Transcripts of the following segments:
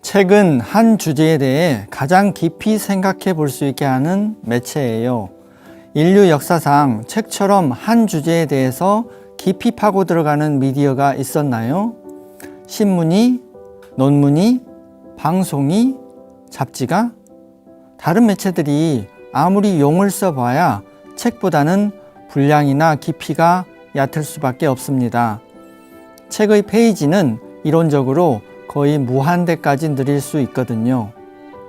책은 한 주제에 대해 가장 깊이 생각해 볼 수 있게 하는 매체예요. 인류 역사상 책처럼 한 주제에 대해서 깊이 파고 들어가는 미디어가 있었나요? 신문이, 논문이, 방송이, 잡지가? 다른 매체들이 아무리 용을 써봐야 책보다는 분량이나 깊이가 얕을 수밖에 없습니다. 책의 페이지는 이론적으로 거의 무한대까지 늘릴 수 있거든요.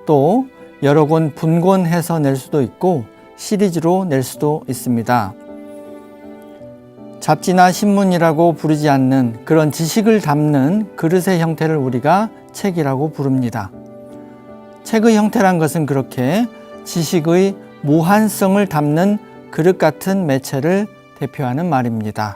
또 여러 권 분권해서 낼 수도 있고 시리즈로 낼 수도 있습니다. 잡지나 신문이라고 부르지 않는 그런 지식을 담는 그릇의 형태를 우리가 책이라고 부릅니다. 책의 형태란 것은 그렇게 지식의 무한성을 담는 그릇 같은 매체를 대표하는 말입니다.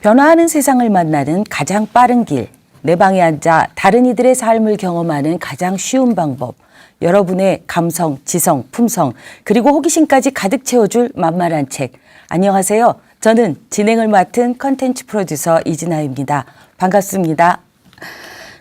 변화하는 세상을 만나는 가장 빠른 길, 내 방에 앉아 다른 이들의 삶을 경험하는 가장 쉬운 방법, 여러분의 감성, 지성, 품성, 그리고 호기심까지 가득 채워줄 만만한 책. 안녕하세요. 저는 진행을 맡은 컨텐츠 프로듀서 이진아입니다. 반갑습니다.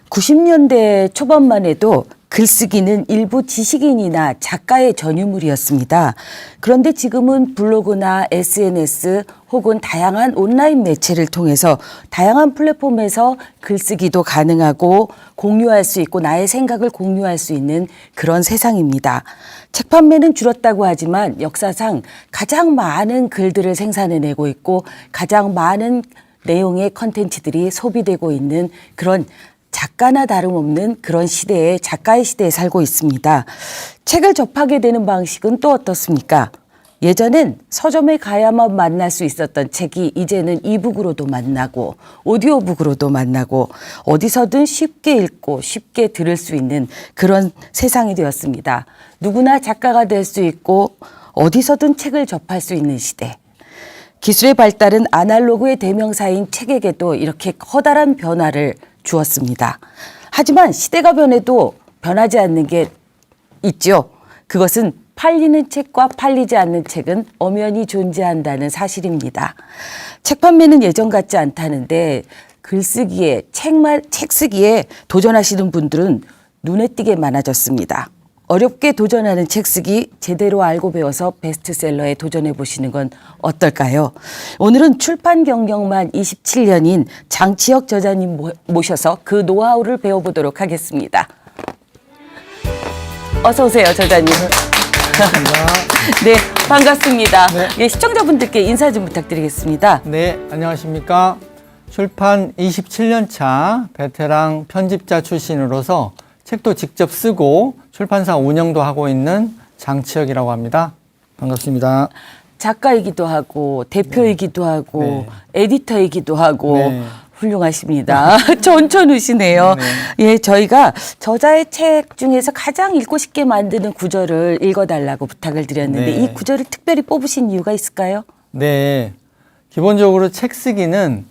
90년대 초반만 해도 글쓰기는 일부 지식인이나 작가의 전유물이었습니다. 그런데 지금은 블로그나 SNS 혹은 다양한 온라인 매체를 통해서 다양한 플랫폼에서 글쓰기도 가능하고 공유할 수 있고 나의 생각을 공유할 수 있는 그런 세상입니다. 책 판매는 줄었다고 하지만 역사상 가장 많은 글들을 생산해내고 있고 가장 많은 내용의 컨텐츠들이 소비되고 있는 그런 작가나 다름없는 그런 시대에 작가의 시대에 살고 있습니다. 책을 접하게 되는 방식은 또 어떻습니까? 예전엔 서점에 가야만 만날 수 있었던 책이 이제는 이북으로도 만나고 오디오북으로도 만나고 어디서든 쉽게 읽고 쉽게 들을 수 있는 그런 세상이 되었습니다. 누구나 작가가 될 수 있고 어디서든 책을 접할 수 있는 시대. 기술의 발달은 아날로그의 대명사인 책에게도 이렇게 커다란 변화를 주었습니다. 하지만 시대가 변해도 변하지 않는 게 있죠. 그것은 팔리는 책과 팔리지 않는 책은 엄연히 존재한다는 사실입니다. 책 판매는 예전 같지 않다는데 글쓰기에 책 쓰기에 도전하시는 분들은 눈에 띄게 많아졌습니다. 어렵게 도전하는 책 쓰기 제대로 알고 배워서 베스트셀러에 도전해 보시는 건 어떨까요? 오늘은 출판 경력만 27년인 장치혁 저자님 모셔서 그 노하우를 배워보도록 하겠습니다. 어서 오세요, 저자님. 네, 반갑습니다. 네. 예, 시청자분들께 인사 좀 부탁드리겠습니다. 네, 안녕하십니까. 출판 27년 차 베테랑 편집자 출신으로서 책도 직접 쓰고 출판사 운영도 하고 있는 장치혁이라고 합니다. 반갑습니다. 작가이기도 하고 대표이기도 하고 네. 에디터이기도 하고 네. 훌륭하십니다. 전천후시네요. 네. 예, 저희가 저자의 책 중에서 가장 읽고 싶게 만드는 구절을 읽어달라고 부탁을 드렸는데 네. 이 구절을 특별히 뽑으신 이유가 있을까요? 네, 기본적으로 책 쓰기는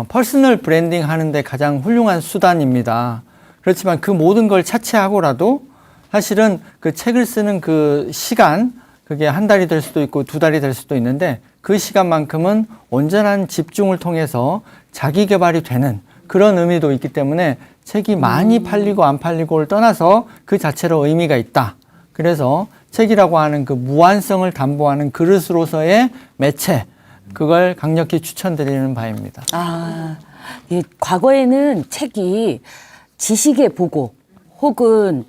퍼스널 브랜딩 하는데 가장 훌륭한 수단입니다. 그렇지만 그 모든 걸 차치하고라도 사실은 그 책을 쓰는 그 시간, 그게 한 달이 될 수도 있고 두 달이 될 수도 있는데 그 시간만큼은 온전한 집중을 통해서 자기 개발이 되는 그런 의미도 있기 때문에 책이 많이 팔리고 안 팔리고를 떠나서 그 자체로 의미가 있다. 그래서 책이라고 하는 그 무한성을 담보하는 그릇으로서의 매체, 그걸 강력히 추천드리는 바입니다. 아, 예, 과거에는 책이 지식의 보고 혹은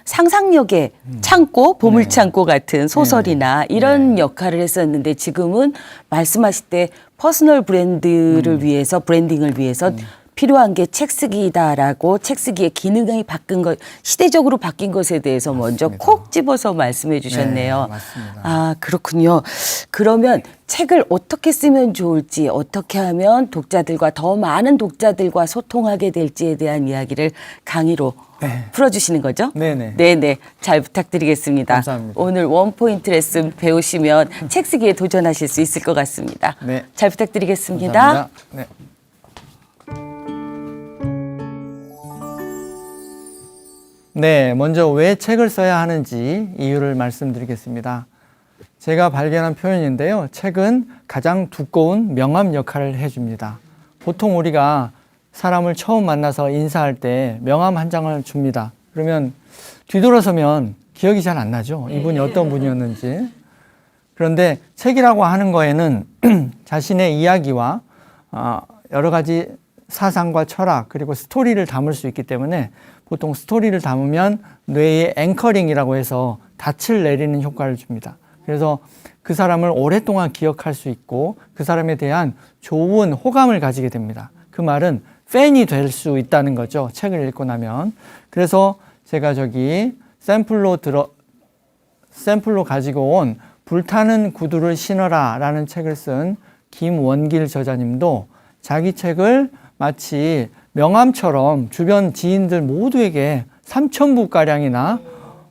상상력의 창고, 보물창고 같은 소설이나 이런 역할을 했었는데 지금은 말씀하실 때 퍼스널 브랜드를 위해서, 브랜딩을 위해서 필요한 게 책 쓰기다라고 책 쓰기의 기능이 바뀐 것, 시대적으로 바뀐 것에 대해서 먼저 콕 집어서 말씀해 주셨네요. 네, 맞습니다. 아, 그렇군요. 그러면 책을 어떻게 쓰면 좋을지, 어떻게 하면 독자들과 더 많은 독자들과 소통하게 될지에 대한 이야기를 강의로 네. 풀어주시는 거죠? 네네. 네네. 잘 부탁드리겠습니다. 감사합니다. 오늘 원포인트 레슨 배우시면 책 쓰기에 도전하실 수 있을 것 같습니다. 네. 잘 부탁드리겠습니다. 감사합니다. 네. 네, 먼저 왜 책을 써야 하는지 이유를 말씀드리겠습니다. 제가 발견한 표현인데요. 책은 가장 두꺼운 명함 역할을 해줍니다. 보통 우리가 사람을 처음 만나서 인사할 때 명함 한 장을 줍니다. 그러면 뒤돌아서면 기억이 잘 안 나죠. 이분이 어떤 분이었는지. 그런데 책이라고 하는 거에는 자신의 이야기와 여러 가지 사상과 철학 그리고 스토리를 담을 수 있기 때문에 보통 스토리를 담으면 뇌에 앵커링이라고 해서 닻을 내리는 효과를 줍니다. 그래서 그 사람을 오랫동안 기억할 수 있고 그 사람에 대한 좋은 호감을 가지게 됩니다. 그 말은 팬이 될 수 있다는 거죠. 책을 읽고 나면. 그래서 제가 저기 샘플로 가지고 온 불타는 구두를 신어라 라는 책을 쓴 김원길 저자님도 자기 책을 마치 명함처럼 주변 지인들 모두에게 3,000부가량이나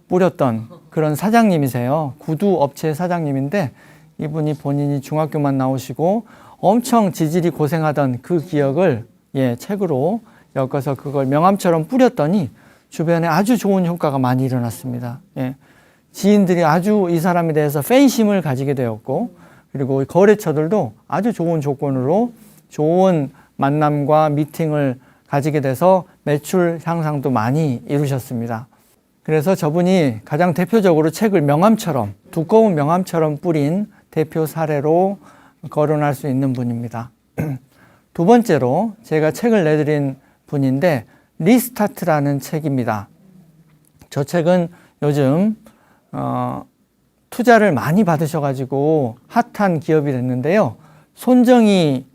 뿌렸던 그런 사장님이세요. 구두 업체 사장님인데 이분이 본인이 중학교만 나오시고 엄청 지질이 고생하던 그 기억을 책으로 엮어서 그걸 명함처럼 뿌렸더니 주변에 아주 좋은 효과가 많이 일어났습니다. 지인들이 아주 이 사람에 대해서 팬심을 가지게 되었고 그리고 거래처들도 아주 좋은 조건으로 좋은 만남과 미팅을 가지게 돼서 매출 향상도 많이 이루셨습니다. 그래서 저분이 가장 대표적으로 책을 명함처럼 두꺼운 명함처럼 뿌린 대표 사례로 거론할 수 있는 분입니다. 두 번째로 제가 책을 내드린 분인데 리스타트라는 책입니다. 저 책은 요즘 투자를 많이 받으셔가지고 핫한 기업이 됐는데요. 손정희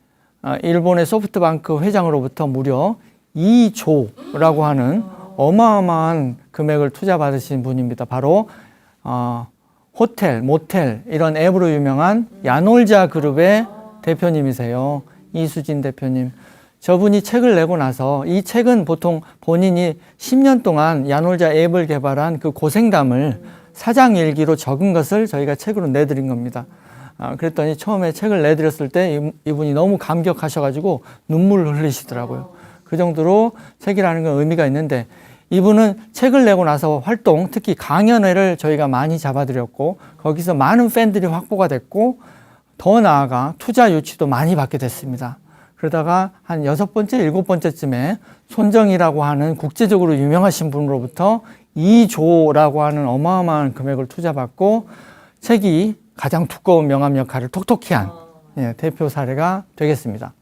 일본의 소프트뱅크 회장으로부터 무려 2조라고 하는 어마어마한 금액을 투자 받으신 분입니다. 바로 호텔, 모텔 이런 앱으로 유명한 야놀자 그룹의 대표님이세요. 이수진 대표님. 저분이 책을 내고 나서 이 책은 보통 본인이 10년 동안 야놀자 앱을 개발한 그 고생담을 사장 일기로 적은 것을 저희가 책으로 내드린 겁니다. 그랬더니 처음에 책을 내드렸을 때 이분이 너무 감격하셔가지고 눈물을 흘리시더라고요. 그 정도로 책이라는 건 의미가 있는데 이분은 책을 내고 나서 활동, 특히 강연회를 저희가 많이 잡아드렸고 거기서 많은 팬들이 확보가 됐고 더 나아가 투자 유치도 많이 받게 됐습니다. 그러다가 한 6번째, 7번째쯤에 손정희라고 하는 국제적으로 유명하신 분으로부터 2조라고 하는 어마어마한 금액을 투자받고 책이 가장 두꺼운 명함 역할을 톡톡히 한 대표 사례가 되겠습니다.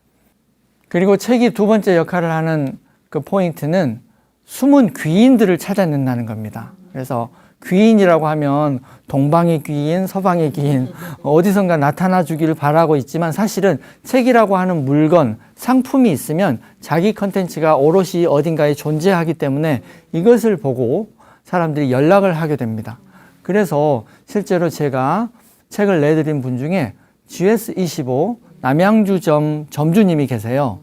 그리고 책이 두 번째 역할을 하는 그 포인트는 숨은 귀인들을 찾아낸다는 겁니다. 그래서 귀인이라고 하면 동방의 귀인, 서방의 귀인 어디선가 나타나 주기를 바라고 있지만 사실은 책이라고 하는 물건, 상품이 있으면 자기 컨텐츠가 오롯이 어딘가에 존재하기 때문에 이것을 보고 사람들이 연락을 하게 됩니다. 그래서 실제로 제가 책을 내드린 분 중에 GS25 남양주점 점주님이 계세요.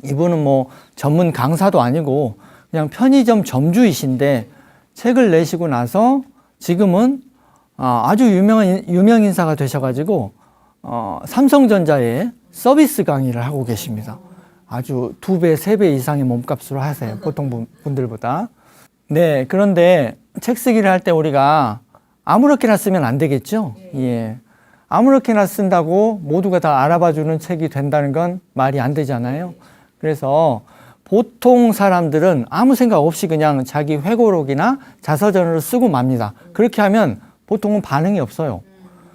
이분은 뭐 전문 강사도 아니고 그냥 편의점 점주이신데 책을 내시고 나서 지금은 아주 유명 인사가 되셔가지고 삼성전자에 서비스 강의를 하고 계십니다. 아주 2배, 3배 이상의 몸값으로 하세요. 보통 분들보다. 네, 그런데 책 쓰기를 할 때 우리가 아무렇게나 쓰면 안 되겠죠? 예. 아무렇게나 쓴다고 모두가 다 알아봐주는 책이 된다는 건 말이 안 되잖아요. 그래서 보통 사람들은 아무 생각 없이 그냥 자기 회고록이나 자서전을 쓰고 맙니다. 그렇게 하면 보통은 반응이 없어요.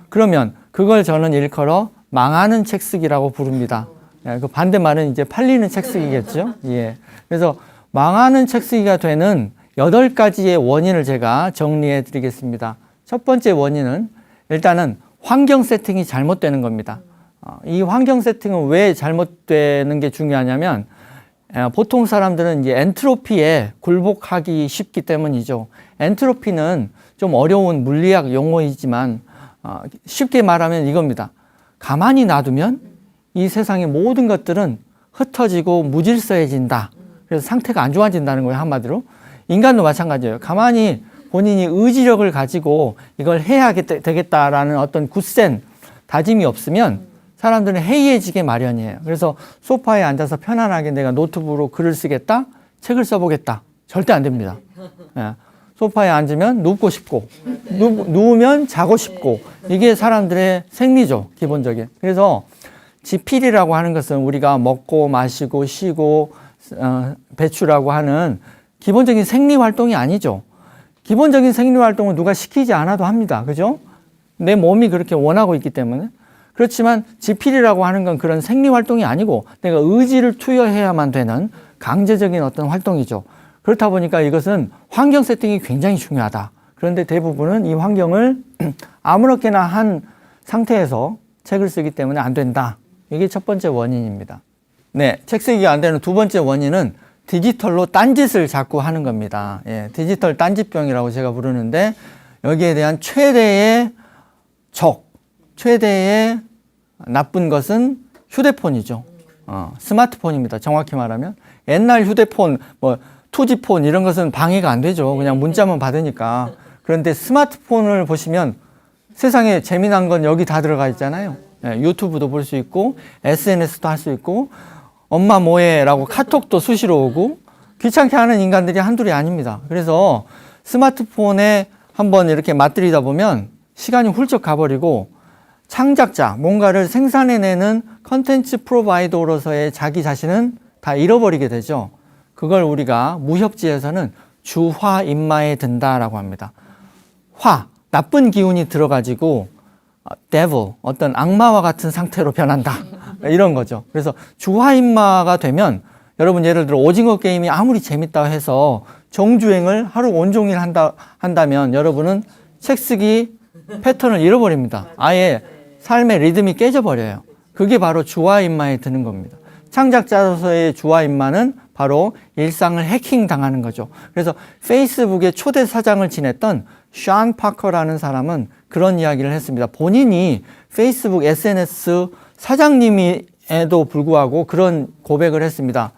그러면 그걸 저는 일컬어 망하는 책 쓰기라고 부릅니다. 그 반대말은 이제 팔리는 책 쓰기겠죠. 예. 그래서 망하는 책 쓰기가 되는 8가지의 원인을 제가 정리해 드리겠습니다. 첫 번째 원인은 일단은 환경 세팅이 잘못되는 겁니다. 이 환경 세팅은 왜 잘못되는 게 중요하냐면 보통 사람들은 이제 엔트로피에 굴복하기 쉽기 때문이죠. 엔트로피는 좀 어려운 물리학 용어이지만 쉽게 말하면 이겁니다. 가만히 놔두면 이 세상의 모든 것들은 흩어지고 무질서해진다. 그래서 상태가 안 좋아진다는 거예요, 한마디로. 인간도 마찬가지예요. 가만히 본인이 의지력을 가지고 이걸 해야 되겠다라는 어떤 굳센 다짐이 없으면 사람들은 해이해지게 마련이에요. 그래서 소파에 앉아서 편안하게 내가 노트북으로 글을 쓰겠다, 책을 써보겠다. 절대 안 됩니다. 예. 소파에 앉으면 눕고 싶고, 누우면 자고 싶고, 이게 사람들의 생리죠, 기본적인. 그래서 지필이라고 하는 것은 우리가 먹고 마시고 쉬고 배출하고 하는 기본적인 생리 활동이 아니죠. 기본적인 생리 활동은 누가 시키지 않아도 합니다. 그죠? 내 몸이 그렇게 원하고 있기 때문에. 그렇지만 지필이라고 하는 건 그런 생리 활동이 아니고 내가 의지를 투여해야만 되는 강제적인 어떤 활동이죠. 그렇다 보니까 이것은 환경 세팅이 굉장히 중요하다. 그런데 대부분은 이 환경을 아무렇게나 한 상태에서 책을 쓰기 때문에 안 된다. 이게 첫 번째 원인입니다. 네, 책 쓰기가 안 되는 두 번째 원인은 디지털로 딴짓을 자꾸 하는 겁니다. 예, 디지털 딴짓병이라고 제가 부르는데 여기에 대한 최대의 최대의 나쁜 것은 휴대폰이죠. 스마트폰입니다. 정확히 말하면. 옛날 휴대폰, 투지폰 이런 것은 방해가 안 되죠. 그냥 문자만 받으니까. 그런데 스마트폰을 보시면 세상에 재미난 건 여기 다 들어가 있잖아요. 예, 유튜브도 볼 수 있고 SNS도 할 수 있고 엄마 뭐해 라고 카톡도 수시로 오고 귀찮게 하는 인간들이 한둘이 아닙니다. 그래서 스마트폰에 한번 이렇게 맞들이다 보면 시간이 훌쩍 가버리고 창작자, 뭔가를 생산해내는 컨텐츠 프로바이더로서의 자기 자신은 다 잃어버리게 되죠. 그걸 우리가 무협지에서는 주화인마에 든다라고 합니다. 나쁜 기운이 들어가지고 devil, 어떤 악마와 같은 상태로 변한다. 이런 거죠. 그래서 주화인마가 되면 여러분 예를 들어 오징어 게임이 아무리 재밌다고 해서 정주행을 하루 온종일 한다면 여러분은 책 쓰기 패턴을 잃어버립니다. 아예 삶의 리듬이 깨져버려요. 그게 바로 주화인마에 드는 겁니다. 창작자로서의 주화인마는 바로 일상을 해킹 당하는 거죠. 그래서 페이스북의 초대 사장을 지냈던 션 파커라는 사람은 그런 이야기를 했습니다. 본인이 페이스북 SNS 사장님에도 불구하고 그런 고백을 했습니다.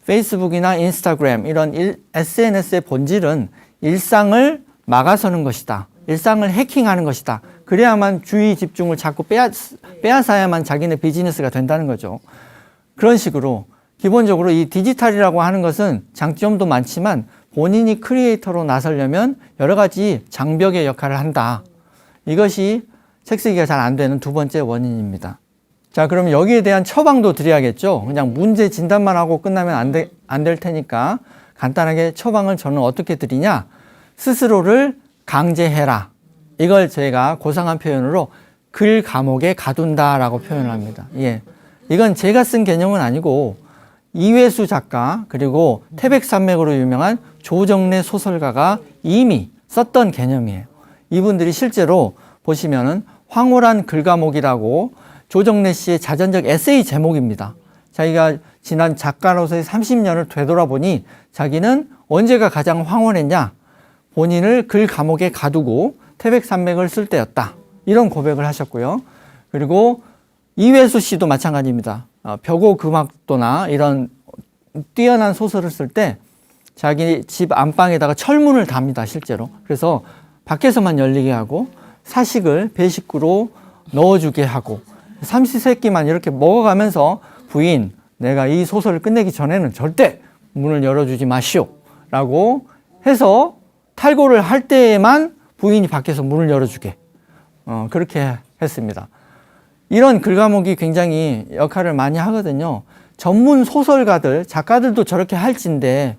페이스북이나 인스타그램 이런 SNS의 본질은 일상을 막아서는 것이다. 일상을 해킹하는 것이다. 그래야만 주의 집중을 자꾸 빼앗아야만 자기네 비즈니스가 된다는 거죠. 그런 식으로 기본적으로 이 디지털이라고 하는 것은 장점도 많지만 본인이 크리에이터로 나서려면 여러 가지 장벽의 역할을 한다. 이것이 책 쓰기가 잘 안 되는 두 번째 원인입니다. 자, 그럼 여기에 대한 처방도 드려야겠죠. 그냥 문제 진단만 하고 끝나면 안 될 테니까 간단하게 처방을 저는 어떻게 드리냐. 스스로를 강제해라. 이걸 제가 고상한 표현으로 글 감옥에 가둔다라고 표현을 합니다. 예. 이건 제가 쓴 개념은 아니고 이회수 작가 그리고 태백산맥으로 유명한 조정래 소설가가 이미 썼던 개념이에요. 이분들이 실제로 보시면은 황홀한 글감옥이라고 조정래 씨의 자전적 에세이 제목입니다. 자기가 지난 작가로서의 30년을 되돌아보니 자기는 언제가 가장 황홀했냐? 본인을 글 감옥에 가두고 태백산맥을 쓸 때였다. 이런 고백을 하셨고요. 그리고 이회수 씨도 마찬가지입니다. 벽오금악도나 이런 뛰어난 소설을 쓸 때 자기 집 안방에다가 철문을 답니다. 실제로. 그래서 밖에서만 열리게 하고 사식을 배식구로 넣어주게 하고 삼시세끼만 이렇게 먹어가면서 부인, 내가 이 소설을 끝내기 전에는 절대 문을 열어주지 마시오 라고 해서 탈고를 할 때에만 부인이 밖에서 문을 열어주게 그렇게 했습니다. 이런 글감옥이 굉장히 역할을 많이 하거든요. 전문 소설가들, 작가들도 저렇게 할진데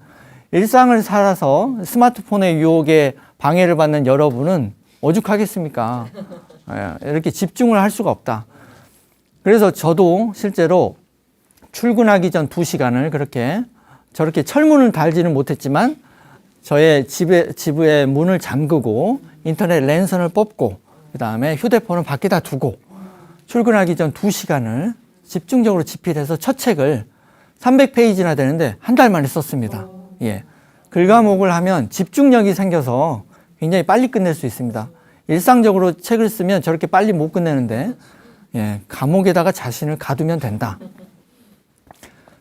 일상을 살아서 스마트폰의 유혹에 방해를 받는 여러분은 오죽하겠습니까? 이렇게 집중을 할 수가 없다. 그래서 저도 실제로 출근하기 전 2시간을 저렇게 철문을 달지는 못했지만 저의 집의 문을 잠그고 인터넷 랜선을 뽑고 그 다음에 휴대폰을 밖에다 두고 출근하기 전 2시간을 집중적으로 집필해서 첫 책을 300페이지나 되는데 한 달 만에 썼습니다. 예. 글감옥을 하면 집중력이 생겨서 굉장히 빨리 끝낼 수 있습니다. 일상적으로 책을 쓰면 저렇게 빨리 못 끝내는데 감옥에다가 자신을 가두면 된다.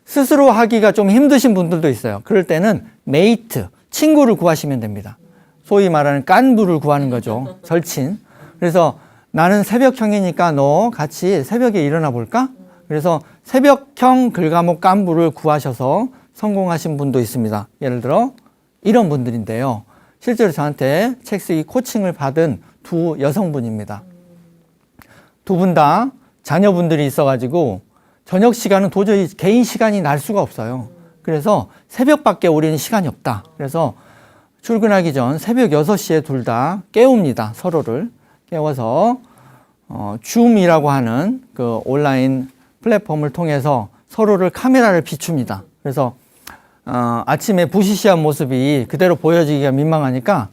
스스로 하기가 좀 힘드신 분들도 있어요. 그럴 때는 메이트, 친구를 구하시면 됩니다. 소위 말하는 깐부를 구하는 거죠. 절친. 그래서 나는 새벽형이니까 너 같이 새벽에 일어나 볼까? 그래서 새벽형 글감옥 깐부를 구하셔서 성공하신 분도 있습니다. 예를 들어 이런 분들인데요. 실제로 저한테 책 쓰기 코칭을 받은 두 여성분입니다. 두 분 다 자녀분들이 있어가지고 저녁 시간은 도저히 개인 시간이 날 수가 없어요. 그래서 새벽밖에 우리는 시간이 없다. 그래서 출근하기 전 새벽 6시에 둘 다 깨웁니다. 서로를 깨워서 줌이라고 하는 그 온라인 플랫폼을 통해서 서로를 카메라를 비춥니다. 그래서 아침에 부시시한 모습이 그대로 보여지기가 민망하니까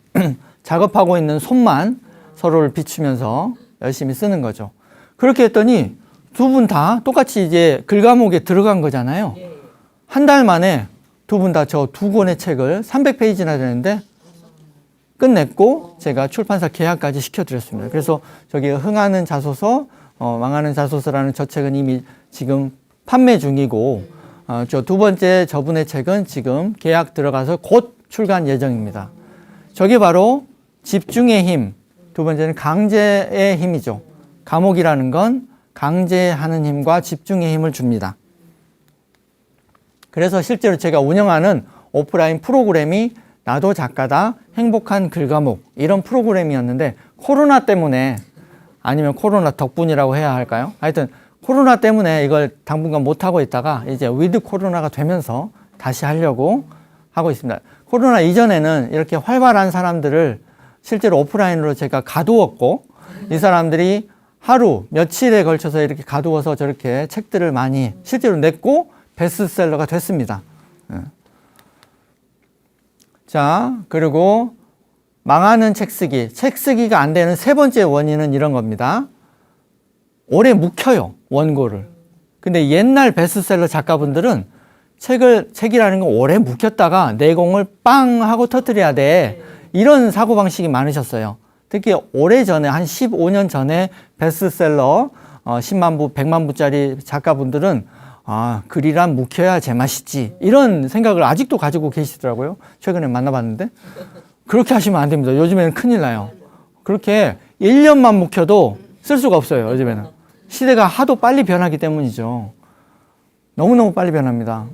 작업하고 있는 손만 서로를 비추면서 열심히 쓰는 거죠. 그렇게 했더니 두 분 다 똑같이 이제 글과목에 들어간 거잖아요. 한 달 만에 두 분 다 저 두 권의 책을 300페이지나 되는데 끝냈고 제가 출판사 계약까지 시켜드렸습니다. 그래서 저기 흥하는 자소서, 망하는 자소서라는 저 책은 이미 지금 판매 중이고 저 두 번째 저분의 책은 지금 계약 들어가서 곧 출간 예정입니다. 저게 바로 집중의 힘, 두 번째는 강제의 힘이죠. 감옥이라는 건 강제하는 힘과 집중의 힘을 줍니다. 그래서 실제로 제가 운영하는 오프라인 프로그램이 나도 작가다, 행복한 글과목 이런 프로그램이었는데 코로나 때문에 아니면 코로나 덕분이라고 해야 할까요? 하여튼 코로나 때문에 이걸 당분간 못하고 있다가 이제 위드 코로나가 되면서 다시 하려고 하고 있습니다. 코로나 이전에는 이렇게 활발한 사람들을 실제로 오프라인으로 제가 가두었고 이 사람들이 하루 며칠에 걸쳐서 이렇게 가두어서 저렇게 책들을 많이 실제로 냈고 베스트셀러가 됐습니다. 자, 그리고 망하는 책 쓰기. 책 쓰기가 안 되는 세 번째 원인은 이런 겁니다. 오래 묵혀요, 원고를. 근데 옛날 베스트셀러 작가분들은 책이라는 건 오래 묵혔다가 내공을 빵 하고 터뜨려야 돼. 이런 사고방식이 많으셨어요. 특히 오래전에, 한 15년 전에 베스트셀러 10만 부, 100만 부짜리 작가분들은 글이란 묵혀야 제맛이지. 이런 생각을 아직도 가지고 계시더라고요. 최근에 만나봤는데. 그렇게 하시면 안 됩니다. 요즘에는 큰일 나요. 그렇게 1년만 묵혀도 쓸 수가 없어요. 요즘에는. 시대가 하도 빨리 변하기 때문이죠. 너무너무 빨리 변합니다.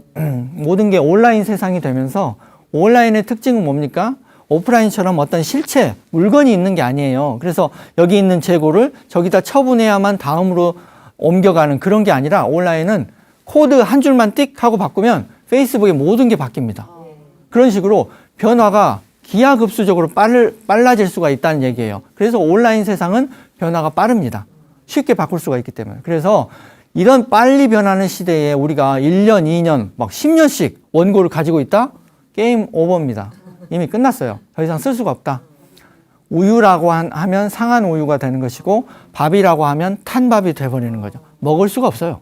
모든 게 온라인 세상이 되면서 온라인의 특징은 뭡니까? 오프라인처럼 어떤 실체, 물건이 있는 게 아니에요. 그래서 여기 있는 재고를 저기다 처분해야만 다음으로 옮겨가는 그런 게 아니라 온라인은 코드 한 줄만 띡 하고 바꾸면 페이스북에 모든 게 바뀝니다. 그런 식으로 변화가 기하급수적으로 빨라질 수가 있다는 얘기예요. 그래서 온라인 세상은 변화가 빠릅니다. 쉽게 바꿀 수가 있기 때문에. 그래서 이런 빨리 변하는 시대에 우리가 1년, 2년, 막 10년씩 원고를 가지고 있다? 게임 오버입니다. 이미 끝났어요. 더 이상 쓸 수가 없다. 우유라고 하면 상한 우유가 되는 것이고 밥이라고 하면 탄 밥이 돼버리는 거죠. 먹을 수가 없어요.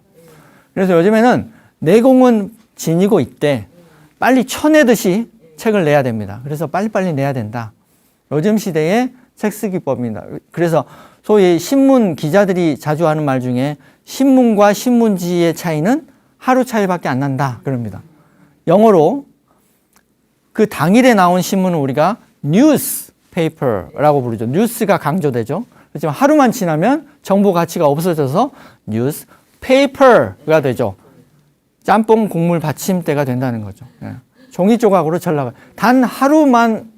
그래서 요즘에는 내공은 지니고 있대. 빨리 쳐내듯이 책을 내야 됩니다. 그래서 빨리빨리 내야 된다. 요즘 시대의 책 쓰기법입니다. 그래서 소위 신문 기자들이 자주 하는 말 중에 신문과 신문지의 차이는 하루 차이밖에 안 난다. 그럽니다. 영어로 그 당일에 나온 신문은 우리가 뉴스페이퍼라고 부르죠. 뉴스가 강조되죠. 그렇지만 하루만 지나면 정보 가치가 없어져서 뉴스페이퍼가 되죠. 짬뽕 국물 받침대가 된다는 거죠. 종이 조각으로 전락을. 단 하루만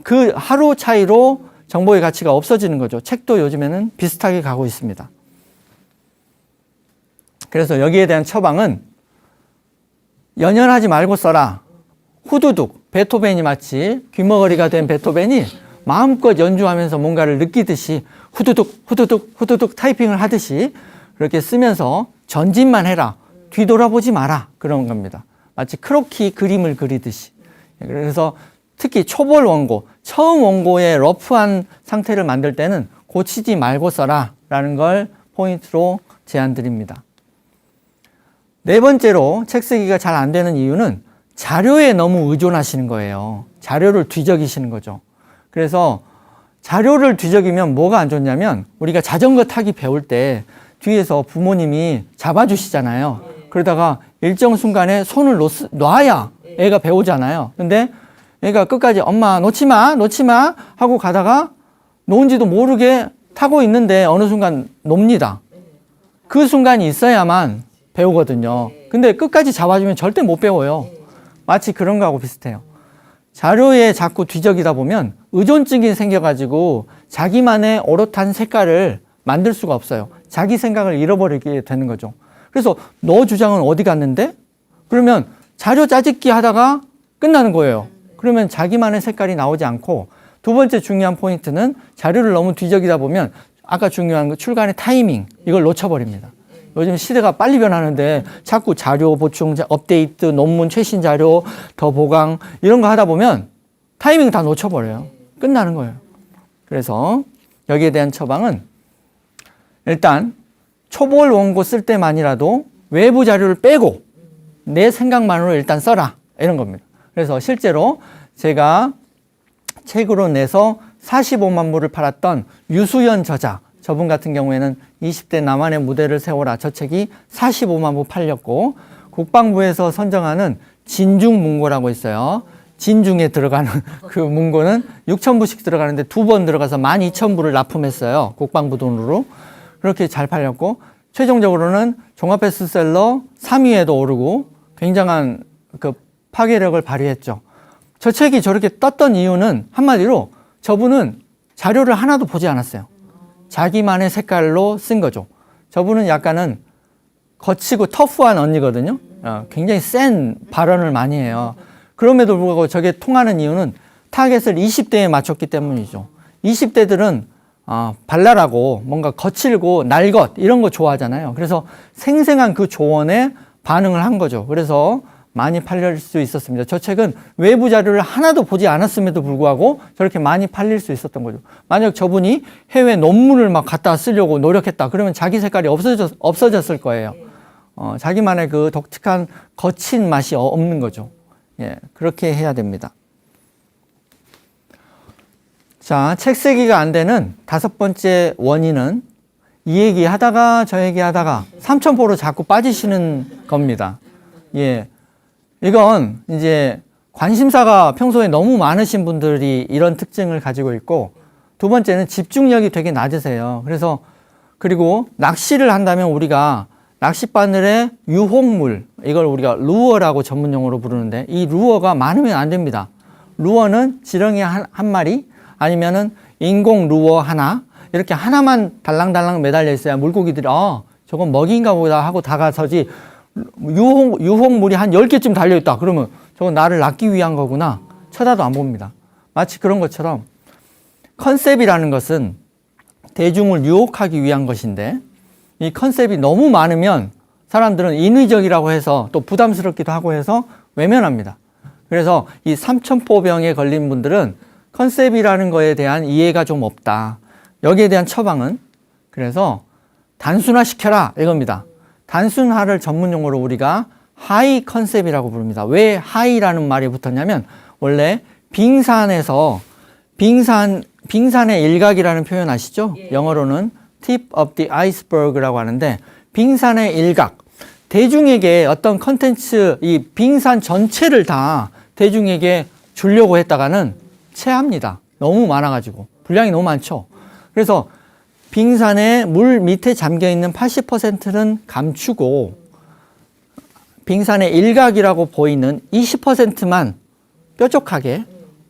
그 하루 차이로 정보의 가치가 없어지는 거죠. 책도 요즘에는 비슷하게 가고 있습니다. 그래서 여기에 대한 처방은 연연하지 말고 써라. 후두둑, 베토벤이 마치 귀머거리가 된 베토벤이 마음껏 연주하면서 뭔가를 느끼듯이 후두둑, 후두둑, 후두둑 타이핑을 하듯이 그렇게 쓰면서 전진만 해라. 뒤돌아보지 마라. 그런 겁니다. 마치 크로키 그림을 그리듯이. 그래서 특히 초벌 원고, 처음 원고의 러프한 상태를 만들 때는 고치지 말고 써라 라는 걸 포인트로 제안드립니다. 네 번째로 책 쓰기가 잘 안 되는 이유는 자료에 너무 의존하시는 거예요. 자료를 뒤적이시는 거죠. 그래서 자료를 뒤적이면 뭐가 안 좋냐면 우리가 자전거 타기 배울 때 뒤에서 부모님이 잡아주시잖아요. 그러다가 일정 순간에 손을 놔야 애가 배우잖아요. 근데 애가 끝까지 엄마 놓지 마 하고 가다가 놓은지도 모르게 타고 있는데 어느 순간 놉니다. 그 순간이 있어야만 배우거든요. 근데 끝까지 잡아주면 절대 못 배워요. 마치 그런 거하고 비슷해요. 자료에 자꾸 뒤적이다 보면 의존증이 생겨가지고 자기만의 오롯한 색깔을 만들 수가 없어요. 자기 생각을 잃어버리게 되는 거죠. 그래서 너 주장은 어디 갔는데? 그러면 자료 짜집기 하다가 끝나는 거예요. 그러면 자기만의 색깔이 나오지 않고, 두 번째 중요한 포인트는 자료를 너무 뒤적이다 보면 아까 중요한 거 출간의 타이밍, 이걸 놓쳐버립니다. 요즘 시대가 빨리 변하는데 자꾸 자료 보충, 업데이트, 논문 최신 자료, 더 보강 이런 거 하다 보면 타이밍 다 놓쳐버려요. 끝나는 거예요. 그래서 여기에 대한 처방은 일단 초볼 원고 쓸 때만이라도 외부 자료를 빼고 내 생각만으로 일단 써라, 이런 겁니다. 그래서 실제로 제가 책으로 내서 45만 부를 팔았던 유수연 저자, 저분 같은 경우에는 20대 나만의 무대를 세워라, 저 책이 45만 부 팔렸고, 국방부에서 선정하는 진중 문고라고 있어요. 진중에 들어가는 그 문고는 6,000부씩 들어가는데 2번 들어가서 12,000부를 납품했어요. 국방부 돈으로. 그렇게 잘 팔렸고, 최종적으로는 종합 베스트셀러 3위에도 오르고 굉장한 그 파괴력을 발휘했죠. 저 책이 저렇게 떴던 이유는 한마디로 저분은 자료를 하나도 보지 않았어요. 자기만의 색깔로 쓴 거죠. 저분은 약간은 거치고 터프한 언니거든요. 굉장히 센 발언을 많이 해요. 그럼에도 불구하고 저게 통하는 이유는 타겟을 20대에 맞췄기 때문이죠. 20대들은 발랄하고 뭔가 거칠고 날 것 이런 거 좋아하잖아요. 그래서 생생한 그 조언에 반응을 한 거죠. 그래서 많이 팔릴 수 있었습니다. 저 책은 외부 자료를 하나도 보지 않았음에도 불구하고 저렇게 많이 팔릴 수 있었던 거죠. 만약 저분이 해외 논문을 막 갖다 쓰려고 노력했다, 그러면 자기 색깔이 없어졌을 거예요. 자기만의 그 독특한 거친 맛이 없는 거죠. 예, 그렇게 해야 됩니다. 자, 책 쓰기가 안 되는 5번째 원인은 이 얘기 하다가 저 얘기 하다가 삼천포로 자꾸 빠지시는 겁니다. 예. 이건 이제 관심사가 평소에 너무 많으신 분들이 이런 특징을 가지고 있고, 두 번째는 집중력이 되게 낮으세요. 그래서 그리고 낚시를 한다면 우리가 낚싯바늘에 유혹물, 이걸 우리가 루어라고 전문용어로 부르는데, 이 루어가 많으면 안 됩니다. 루어는 지렁이 한 마리 아니면은 인공 루어 하나, 이렇게 하나만 달랑달랑 매달려 있어야 물고기들이 저건 먹이인가 보다 하고 다가서지, 유혹물이 한 10개쯤 달려있다 그러면 저건 나를 낚기 위한 거구나, 쳐다도 안 봅니다. 마치 그런 것처럼 컨셉이라는 것은 대중을 유혹하기 위한 것인데, 이 컨셉이 너무 많으면 사람들은 인위적이라고 해서 또 부담스럽기도 하고 해서 외면합니다. 그래서 이 삼천포병에 걸린 분들은 컨셉이라는 거에 대한 이해가 좀 없다. 여기에 대한 처방은 그래서 단순화시켜라, 이겁니다. 단순화를 전문용어로 우리가 하이 컨셉이라고 부릅니다. 왜 하이라는 말이 붙었냐면, 원래 빙산의 일각이라는 표현 아시죠? 영어로는 tip of the iceberg라고 하는데, 빙산의 일각, 대중에게 어떤 컨텐츠, 이 빙산 전체를 다 대중에게 주려고 했다가는 체합니다. 너무 많아가지고 분량이 너무 많죠. 그래서 빙산의 물 밑에 잠겨있는 80%는 감추고 빙산의 일각이라고 보이는 20%만 뾰족하게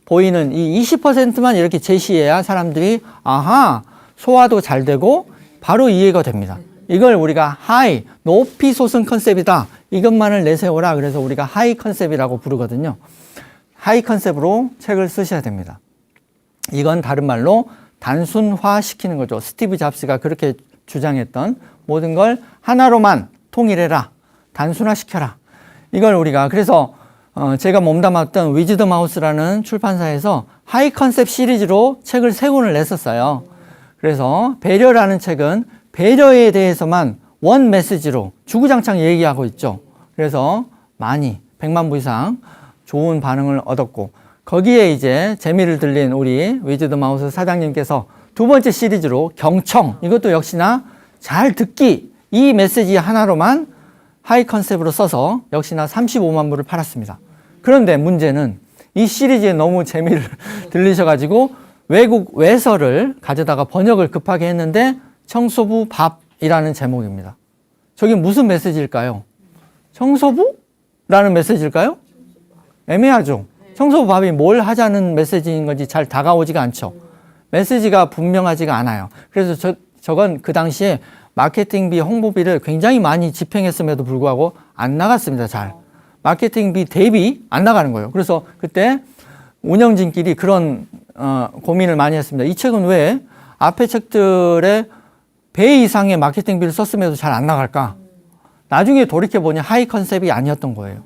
보이는 이 20%만 이렇게 제시해야 사람들이 아하, 소화도 잘 되고 바로 이해가 됩니다. 이걸 우리가 하이, 높이 솟은 컨셉이다, 이것만을 내세워라. 그래서 우리가 하이 컨셉이라고 부르거든요. 하이 컨셉으로 책을 쓰셔야 됩니다. 이건 다른 말로 단순화시키는 거죠. 스티브 잡스가 그렇게 주장했던, 모든 걸 하나로만 통일해라, 단순화시켜라. 이걸 우리가, 그래서 제가 몸담았던 위즈 더 마우스라는 출판사에서 하이 컨셉 시리즈로 책을 3권을 냈었어요. 그래서 배려라는 책은 배려에 대해서만 원 메시지로 주구장창 얘기하고 있죠. 그래서 많이 100만 부 이상 좋은 반응을 얻었고, 거기에 이제 재미를 들린 우리 위즈 더 마우스 사장님께서 2번째 시리즈로 경청, 이것도 역시나 잘 듣기, 이 메시지 하나로만 하이 컨셉으로 써서 역시나 35만 부를 팔았습니다. 그런데 문제는 이 시리즈에 너무 재미를 들리셔가지고 외국 외서를 가져다가 번역을 급하게 했는데, 청소부 밥이라는 제목입니다. 저게 무슨 메시지일까요? 청소부? 라는 메시지일까요? 애매하죠. 청소부밥이 뭘 하자는 메시지인 건지 잘 다가오지가 않죠. 메시지가 분명하지가 않아요. 그래서 저건 그 당시에 마케팅비, 홍보비를 굉장히 많이 집행했음에도 불구하고 안 나갔습니다. 잘. 마케팅비 대비 안 나가는 거예요. 그래서 그때 운영진끼리 그런 고민을 많이 했습니다. 이 책은 왜 앞에 책들의 배 이상의 마케팅비를 썼음에도 잘 안 나갈까? 나중에 돌이켜보니 하이 컨셉이 아니었던 거예요.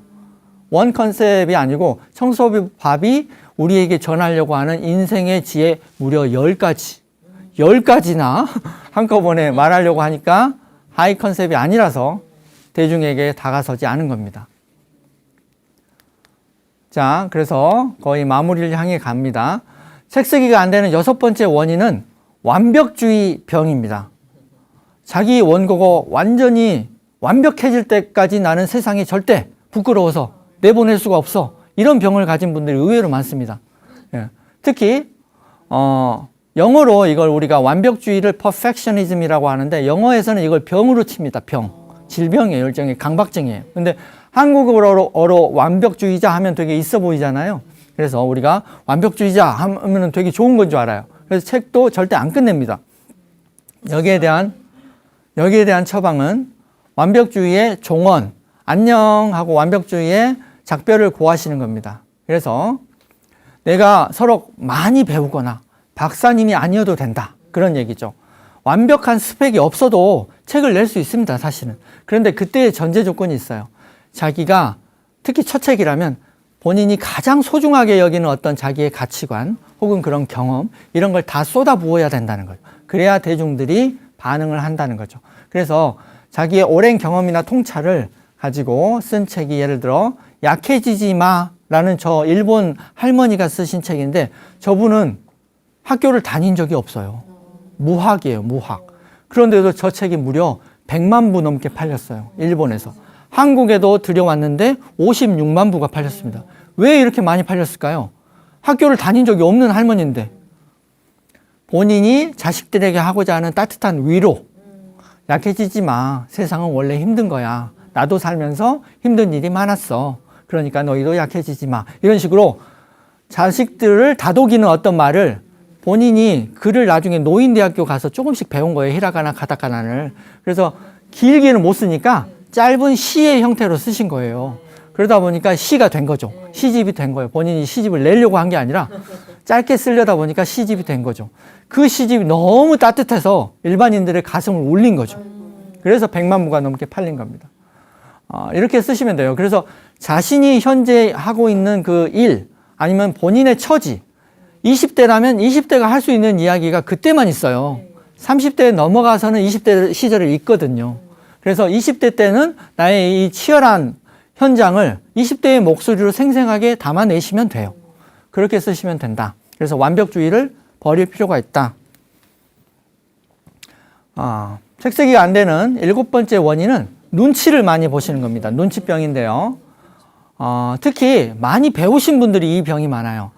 원 컨셉이 아니고 청소부밥이 우리에게 전하려고 하는 인생의 지혜 무려 10가지나 한꺼번에 말하려고 하니까 하이 컨셉이 아니라서 대중에게 다가서지 않은 겁니다. 자, 그래서 거의 마무리를 향해 갑니다. 책 쓰기가 안 되는 6번째 원인은 완벽주의 병입니다. 자기 원고가 완전히 완벽해질 때까지 나는 세상에 절대 부끄러워서 내보낼 수가 없어. 이런 병을 가진 분들이 의외로 많습니다. 예. 특히 영어로 이걸 우리가 완벽주의를 perfectionism이라고 하는데 영어에서는 이걸 병으로 칩니다. 병. 질병이에요. 일종의 강박증이에요. 근데 한국어로 완벽주의자 하면 되게 있어 보이잖아요. 그래서 우리가 완벽주의자 하면 되게 좋은 건 줄 알아요. 그래서 책도 절대 안 끝냅니다. 여기에 대한 처방은 완벽주의의 종언, 안녕 하고 완벽주의의 작별을 고하시는 겁니다. 그래서 내가 서로 많이 배우거나 박사님이 아니어도 된다. 그런 얘기죠. 완벽한 스펙이 없어도 책을 낼 수 있습니다. 사실은. 그런데 그때의 전제 조건이 있어요. 자기가 특히 첫 책이라면 본인이 가장 소중하게 여기는 어떤 자기의 가치관 혹은 그런 경험 이런 걸 다 쏟아부어야 된다는 거예요. 그래야 대중들이 반응을 한다는 거죠. 그래서 자기의 오랜 경험이나 통찰을 가지고 쓴 책이 예를 들어 약해지지 마라는 저 일본 할머니가 쓰신 책인데 저분은 학교를 다닌 적이 없어요. 무학이에요. 무학. 그런데도 저 책이 무려 100만 부 넘게 팔렸어요. 일본에서. 한국에도 들여왔는데 56만 부가 팔렸습니다. 왜 이렇게 많이 팔렸을까요? 학교를 다닌 적이 없는 할머니인데 본인이 자식들에게 하고자 하는 따뜻한 위로, 약해지지 마. 세상은 원래 힘든 거야. 나도 살면서 힘든 일이 많았어. 그러니까 너희도 약해지지 마. 이런 식으로 자식들을 다독이는 어떤 말을 본인이 글을 나중에 노인대학교 가서 조금씩 배운 거예요. 히라가나 가타카나를. 그래서 길게는 못 쓰니까 짧은 시의 형태로 쓰신 거예요. 그러다 보니까 시가 된 거죠. 시집이 된 거예요. 본인이 시집을 내려고 한 게 아니라 짧게 쓰려다 보니까 시집이 된 거죠. 그 시집이 너무 따뜻해서 일반인들의 가슴을 울린 거죠. 그래서 100만 부가 넘게 팔린 겁니다. 이렇게 쓰시면 돼요. 그래서 자신이 현재 하고 있는 그 일 아니면 본인의 처지 20대라면 20대가 할 수 있는 이야기가 그때만 있어요. 30대에 넘어가서는 20대 시절을 잊거든요. 그래서 20대 때는 나의 이 치열한 현장을 20대의 목소리로 생생하게 담아내시면 돼요. 그렇게 쓰시면 된다. 그래서 완벽주의를 버릴 필요가 있다. 책 쓰기가 안 되는 7번째 원인은 눈치를 많이 보시는 겁니다. 눈치병인데요. 특히 많이 배우신 분들이 이 병이 많아요.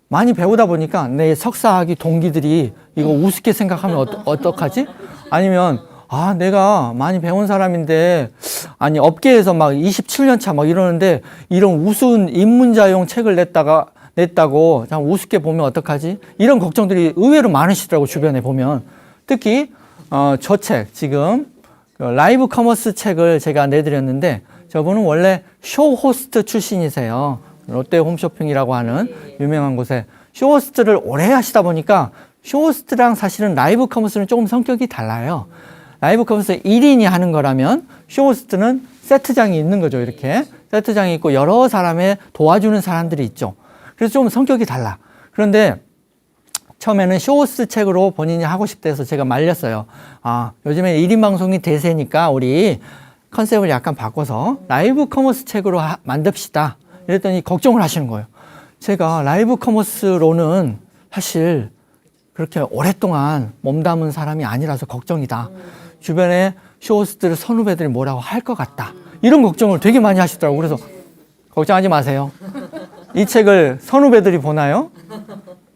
많이 배우다 보니까 내 석사학위 동기들이 이거 우습게 생각하면 어떡하지? 아니면 내가 많이 배운 사람인데 아니 업계에서 막 27년 차 막 이러는데 이런 우스운 입문자용 책을 냈다고 참 우습게 보면 어떡하지? 이런 걱정들이 의외로 많으시더라고 주변에 보면. 특히 저 책 지금 라이브 커머스 책을 제가 내드렸는데 저분은 원래 쇼 호스트 출신이세요. 롯데 홈쇼핑이라고 하는 유명한 곳에 쇼호스트를 오래 하시다 보니까 쇼호스트랑 사실은 라이브 커머스는 조금 성격이 달라요. 라이브 커머스 1인이 하는 거라면 쇼호스트는 세트장이 있는 거죠. 이렇게 세트장이 있고 여러 사람의 도와주는 사람들이 있죠. 그래서 좀 성격이 달라. 그런데 처음에는 쇼호스트 책으로 본인이 하고 싶다 해서 제가 말렸어요. 요즘에 1인 방송이 대세니까 우리 컨셉을 약간 바꿔서 라이브 커머스 책으로 만듭시다. 이랬더니 걱정을 하시는 거예요. 제가 라이브 커머스로는 사실 그렇게 오랫동안 몸담은 사람이 아니라서 걱정이다. 주변에 쇼호스트들 선후배들이 뭐라고 할 것 같다. 이런 걱정을 되게 많이 하시더라고요. 그래서 걱정하지 마세요. 이 책을 선후배들이 보나요?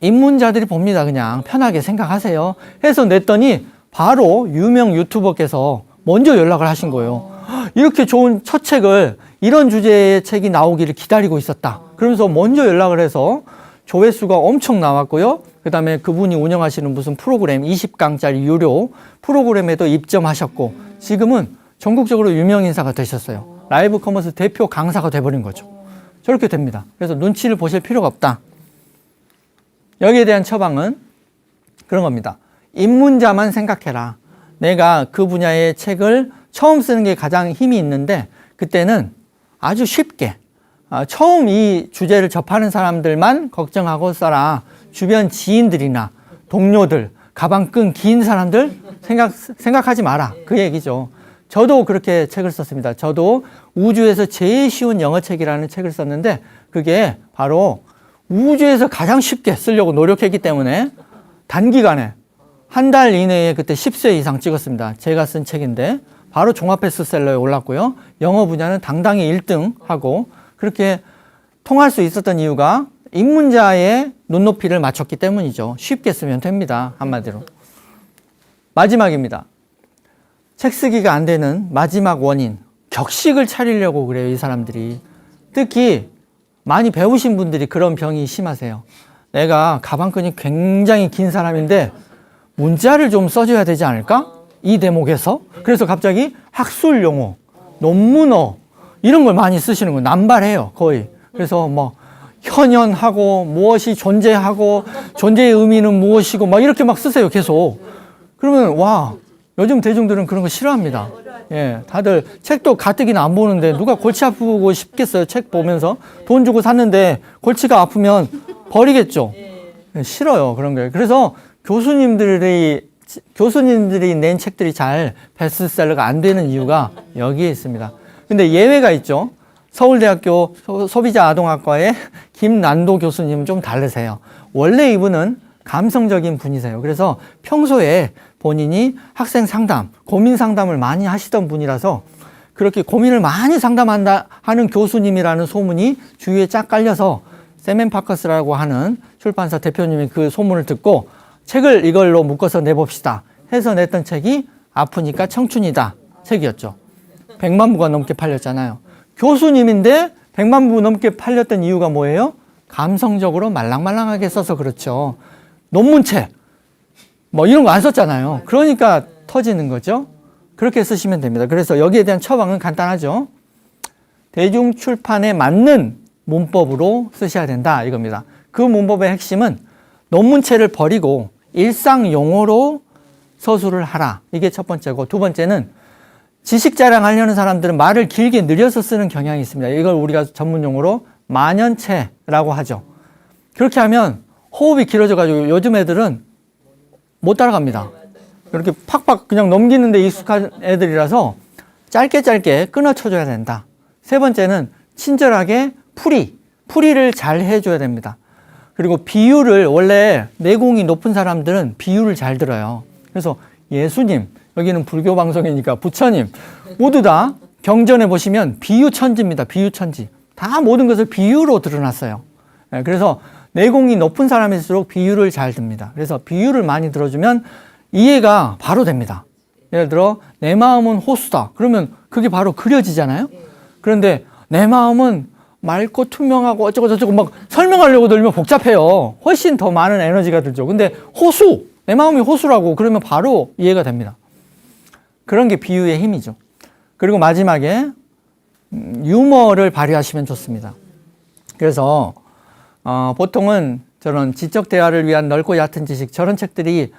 입문자들이 봅니다. 그냥 편하게 생각하세요. 해서 냈더니 바로 유명 유튜버께서 먼저 연락을 하신 거예요. 이렇게 좋은 첫 책을 이런 주제의 책이 나오기를 기다리고 있었다. 그러면서 먼저 연락을 해서 조회수가 엄청 나왔고요. 그 다음에 그분이 운영하시는 무슨 프로그램 20강짜리 유료 프로그램에도 입점하셨고 지금은 전국적으로 유명 인사가 되셨어요. 라이브 커머스 대표 강사가 돼버린 거죠. 저렇게 됩니다. 그래서 눈치를 보실 필요가 없다. 여기에 대한 처방은 그런 겁니다. 입문자만 생각해라. 내가 그 분야의 책을 처음 쓰는 게 가장 힘이 있는데 그때는 아주 쉽게 처음 이 주제를 접하는 사람들만 걱정하고 써라. 주변 지인들이나 동료들, 가방끈 긴 사람들 생각하지 마라. 그 얘기죠. 저도 그렇게 책을 썼습니다. 저도 우주에서 제일 쉬운 영어책이라는 책을 썼는데 그게 바로 우주에서 가장 쉽게 쓰려고 노력했기 때문에 단기간에 한 달 이내에 그때 10쇄 이상 찍었습니다. 제가 쓴 책인데 바로 종합 베스트셀러에 올랐고요. 영어 분야는 당당히 1등하고 그렇게 통할 수 있었던 이유가 입문자의 눈높이를 맞췄기 때문이죠. 쉽게 쓰면 됩니다. 한마디로. 마지막입니다. 책 쓰기가 안 되는 마지막 원인. 격식을 차리려고 그래요. 이 사람들이. 특히 많이 배우신 분들이 그런 병이 심하세요. 내가 가방끈이 굉장히 긴 사람인데 문자를 좀 써줘야 되지 않을까? 이 대목에서. 그래서 갑자기 학술 용어, 논문어 이런 걸 많이 쓰시는 거예요. 남발해요. 거의. 그래서 뭐 현현하고 무엇이 존재하고 존재의 의미는 무엇이고 막 이렇게 막 쓰세요. 계속. 그러면 와 요즘 대중들은 그런 거 싫어합니다. 예, 다들 책도 가뜩이나 안 보는데 누가 골치 아프고 싶겠어요. 책 보면서 돈 주고 샀는데 골치가 아프면 버리겠죠. 예, 싫어요. 그런 거예요. 그래서 교수님들이 낸 책들이 잘 베스트셀러가 안 되는 이유가 여기에 있습니다. 근데 예외가 있죠. 서울대학교 소비자아동학과의 김난도 교수님은 좀 다르세요. 원래 이분은 감성적인 분이세요. 그래서 평소에 본인이 학생 상담, 고민 상담을 많이 하시던 분이라서 그렇게 고민을 많이 상담한다 하는 교수님이라는 소문이 주위에 쫙 깔려서 세멘파커스라고 하는 출판사 대표님이 그 소문을 듣고 책을 이걸로 묶어서 내봅시다 해서 냈던 책이 아프니까 청춘이다 책이었죠. 100만 부가 넘게 팔렸잖아요. 교수님인데 100만 부 넘게 팔렸던 이유가 뭐예요? 감성적으로 말랑말랑하게 써서 그렇죠. 논문책 뭐 이런 거 안 썼잖아요. 그러니까 터지는 거죠. 그렇게 쓰시면 됩니다. 그래서 여기에 대한 처방은 간단하죠. 대중출판에 맞는 문법으로 쓰셔야 된다 이겁니다. 그 문법의 핵심은 논문체를 버리고 일상 용어로 서술을 하라. 이게 첫 번째고 두 번째는 지식 자랑하려는 사람들은 말을 길게 늘려서 쓰는 경향이 있습니다. 이걸 우리가 전문 용어로 만연체라고 하죠. 그렇게 하면 호흡이 길어져가지고 요즘 애들은 못 따라갑니다. 이렇게 팍팍 그냥 넘기는데 익숙한 애들이라서 짧게 끊어쳐줘야 된다. 세 번째는 친절하게 풀이를 잘 해줘야 됩니다. 그리고 비유를 원래 내공이 높은 사람들은 비유를 잘 들어요. 그래서 예수님, 여기는 불교 방송이니까 부처님 모두 다 경전에 보시면 비유천지입니다. 비유천지. 다 모든 것을 비유로 드러났어요. 그래서 내공이 높은 사람일수록 비유를 잘 듭니다. 그래서 비유를 많이 들어주면 이해가 바로 됩니다. 예를 들어 내 마음은 호수다. 그러면 그게 바로 그려지잖아요. 그런데 내 마음은 맑고 투명하고 어쩌고저쩌고 막 설명하려고 들면 복잡해요. 훨씬 더 많은 에너지가 들죠. 근데 호수, 내 마음이 호수라고 그러면 바로 이해가 됩니다. 그런 게 비유의 힘이죠. 그리고 마지막에 유머를 발휘하시면 좋습니다. 그래서 보통은 저런 지적 대화를 위한 넓고 얕은 지식 저런 책들이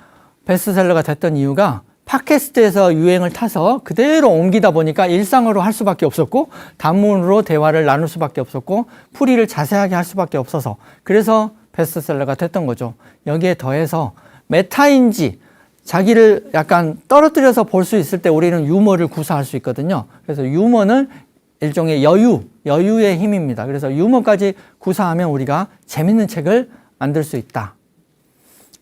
베스트셀러가 됐던 이유가 팟캐스트에서 유행을 타서 그대로 옮기다 보니까 일상어로 할 수밖에 없었고 단문으로 대화를 나눌 수밖에 없었고 풀이를 자세하게 할 수밖에 없어서 그래서 베스트셀러가 됐던 거죠. 여기에 더해서 메타인지 자기를 약간 떨어뜨려서 볼 수 있을 때 우리는 유머를 구사할 수 있거든요. 그래서 유머는 일종의 여유의 힘입니다. 그래서 유머까지 구사하면 우리가 재밌는 책을 만들 수 있다.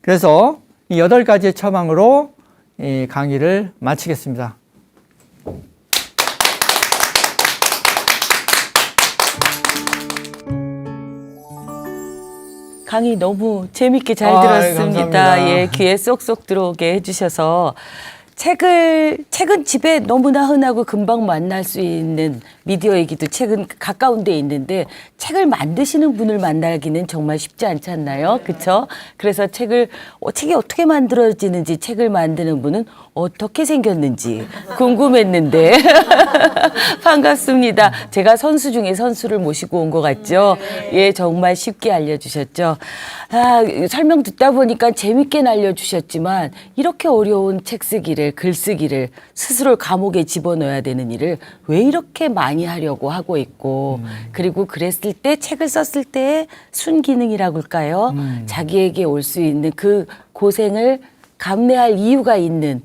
그래서 이 8가지의 처방으로 이 강의를 마치겠습니다. 강의 너무 재밌게 잘 아, 들었습니다. 감사합니다. 예, 귀에 쏙쏙 들어오게 해주셔서 책은 집에 너무나 흔하고 금방 만날 수 있는 미디어이기도 책은 가까운 데 있는데 책을 만드시는 분을 만나기는 정말 쉽지 않지 않나요? 그렇죠? 그래서 책이 어떻게 만들어지는지 책을 만드는 분은 어떻게 생겼는지 궁금했는데 반갑습니다. 제가 선수 중에 선수를 모시고 온 것 같죠? 예, 정말 쉽게 알려주셨죠. 설명 듣다 보니까 재밌게 알려주셨지만 이렇게 어려운 책 쓰기를 글쓰기를 스스로 감옥에 집어넣어야 되는 일을 왜 이렇게 많이 하려고 하고 있고 그리고 그랬을 때 책을 썼을 때의 순기능이라고 할까요? 자기에게 올 수 있는 그 고생을 감내할 이유가 있는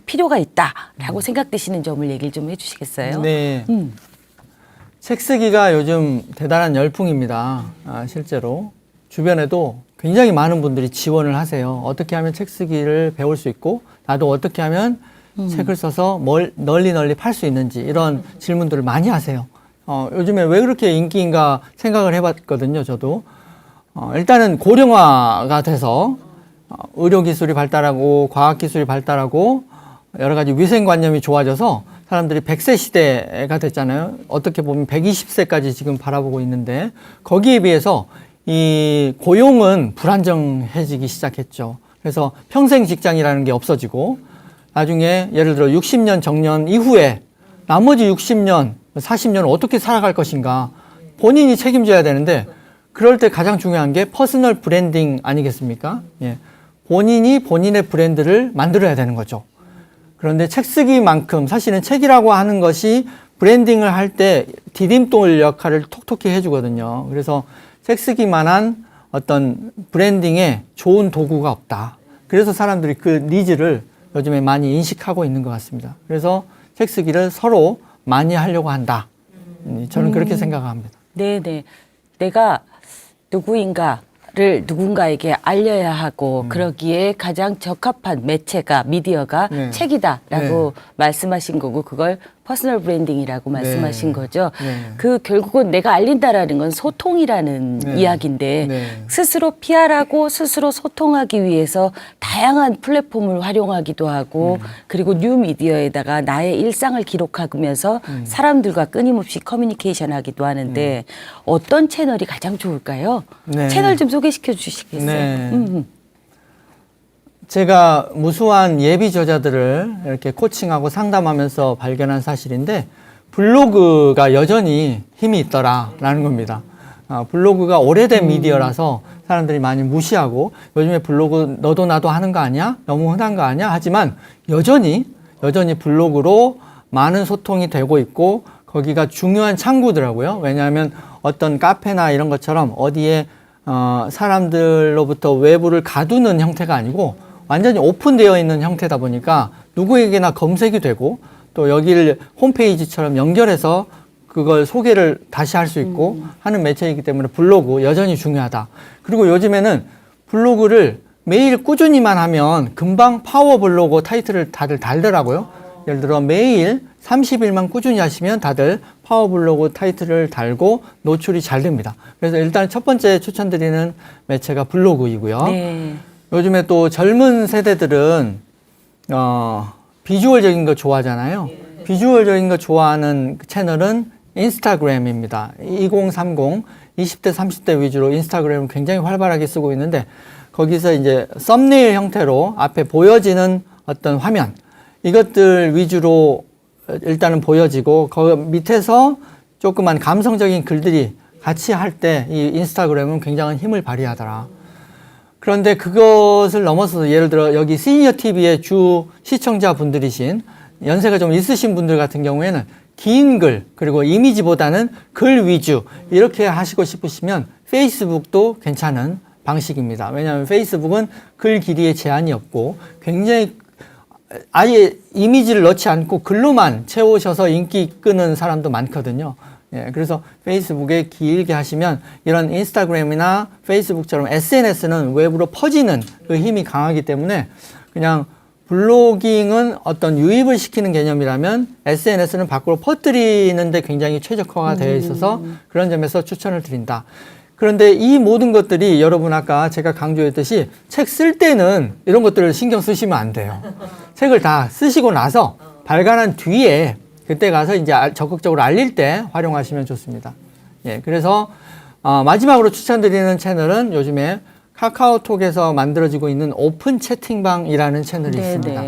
필요가 있다라고 생각되시는 점을 얘기를 좀 해주시겠어요? 네. 책 쓰기가 요즘 대단한 열풍입니다. 실제로 주변에도 굉장히 많은 분들이 지원을 하세요. 어떻게 하면 책 쓰기를 배울 수 있고 나도 어떻게 하면 책을 써서 널리 팔 수 있는지 이런 질문들을 많이 하세요. 요즘에 왜 그렇게 인기인가 생각을 해봤거든요. 저도 일단은 고령화가 돼서 의료기술이 발달하고 과학기술이 발달하고 여러 가지 위생관념이 좋아져서 사람들이 100세 시대가 됐잖아요. 어떻게 보면 120세까지 지금 바라보고 있는데 거기에 비해서 이 고용은 불안정해지기 시작했죠. 그래서 평생 직장이라는 게 없어지고 나중에 예를 들어 60년 정년 이후에 나머지 60년, 40년을 어떻게 살아갈 것인가 본인이 책임져야 되는데 그럴 때 가장 중요한 게 퍼스널 브랜딩 아니겠습니까? 예. 본인이 본인의 브랜드를 만들어야 되는 거죠. 그런데 책 쓰기만큼 사실은 책이라고 하는 것이 브랜딩을 할 때 디딤돌 역할을 톡톡히 해주거든요. 그래서 책 쓰기만한 어떤 브랜딩에 좋은 도구가 없다. 그래서 사람들이 그 니즈를 요즘에 많이 인식하고 있는 것 같습니다. 그래서 책 쓰기를 서로 많이 하려고 한다. 저는 그렇게 생각합니다. 네네. 내가 누구인가를 누군가에게 알려야 하고 그러기에 가장 적합한 매체가 미디어가 네. 책이다라고 말씀하신 거고 그걸 퍼스널 브랜딩이라고 말씀하신 거죠. 네. 그 결국은 내가 알린다라는 건 소통이라는 네. 이야기인데 네. 스스로 PR하고 스스로 소통하기 위해서 다양한 플랫폼을 활용하기도 하고 그리고 뉴미디어에다가 나의 일상을 기록하면서 사람들과 끊임없이 커뮤니케이션 하기도 하는데 어떤 채널이 가장 좋을까요? 네. 채널 좀 소개시켜 주시겠어요? 네. 제가 무수한 예비 저자들을 이렇게 코칭하고 상담하면서 발견한 사실인데 블로그가 여전히 힘이 있더라라는 겁니다. 블로그가 오래된 미디어라서 사람들이 많이 무시하고 요즘에 블로그 너도 나도 하는 거 아니야? 너무 흔한 거 아니야? 하지만 여전히 블로그로 많은 소통이 되고 있고 거기가 중요한 창구더라고요. 왜냐하면 어떤 카페나 이런 것처럼 어디에 사람들로부터 외부를 가두는 형태가 아니고 완전히 오픈되어 있는 형태다 보니까 누구에게나 검색이 되고 또 여기를 홈페이지처럼 연결해서 그걸 소개를 다시 할 수 있고 하는 매체이기 때문에 블로그 여전히 중요하다. 그리고 요즘에는 블로그를 매일 꾸준히만 하면 금방 파워 블로그 타이틀을 다들 달더라고요. 예를 들어 매일 30일만 꾸준히 하시면 다들 파워 블로그 타이틀을 달고 노출이 잘 됩니다. 그래서 일단 첫 번째 추천드리는 매체가 블로그이고요. 네. 요즘에 또 젊은 세대들은 비주얼적인 거 좋아하잖아요. 비주얼적인 거 좋아하는 채널은 인스타그램입니다. 2030, 20대, 30대 위주로 인스타그램을 굉장히 활발하게 쓰고 있는데 거기서 이제 썸네일 형태로 앞에 보여지는 어떤 화면 이것들 위주로 일단은 보여지고 그 밑에서 조그만 감성적인 글들이 같이 할 때 이 인스타그램은 굉장한 힘을 발휘하더라. 그런데 그것을 넘어서서 예를 들어 여기 시니어 TV의 주 시청자분들이신 연세가 좀 있으신 분들 같은 경우에는 긴 글 그리고 이미지보다는 글 위주 이렇게 하시고 싶으시면 페이스북도 괜찮은 방식입니다. 왜냐하면 페이스북은 글 길이에 제한이 없고 굉장히 아예 이미지를 넣지 않고 글로만 채우셔서 인기 끄는 사람도 많거든요. 예, 그래서 페이스북에 길게 하시면 이런 인스타그램이나 페이스북처럼 SNS는 외부로 퍼지는 그 힘이 강하기 때문에 그냥 블로깅은 어떤 유입을 시키는 개념이라면 SNS는 밖으로 퍼뜨리는데 굉장히 최적화가 되어 있어서 그런 점에서 추천을 드린다. 그런데 이 모든 것들이 여러분 아까 제가 강조했듯이 책 쓸 때는 이런 것들을 신경 쓰시면 안 돼요. 책을 다 쓰시고 나서 발간한 뒤에 그때 가서 이제 적극적으로 알릴 때 활용하시면 좋습니다. 예, 그래서 마지막으로 추천드리는 채널은 요즘에 카카오톡에서 만들어지고 있는 오픈 채팅방이라는 채널이 있습니다.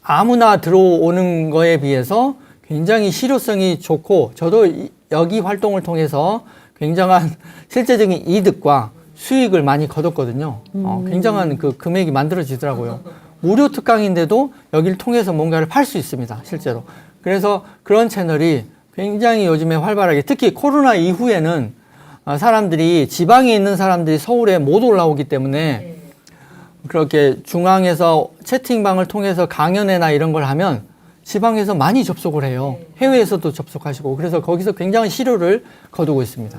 아무나 들어오는 거에 비해서 굉장히 실효성이 좋고 저도 여기 활동을 통해서 굉장한 실제적인 이득과 수익을 많이 거뒀거든요. 굉장한 그 금액이 만들어지더라고요. 무료 특강인데도 여기를 통해서 뭔가를 팔 수 있습니다. 실제로. 그래서 그런 채널이 굉장히 요즘에 활발하게 특히 코로나 이후에는 사람들이 지방에 있는 사람들이 서울에 못 올라오기 때문에 그렇게 중앙에서 채팅방을 통해서 강연회나 이런 걸 하면 지방에서 많이 접속을 해요. 해외에서도 접속하시고 그래서 거기서 굉장한 실효를 거두고 있습니다.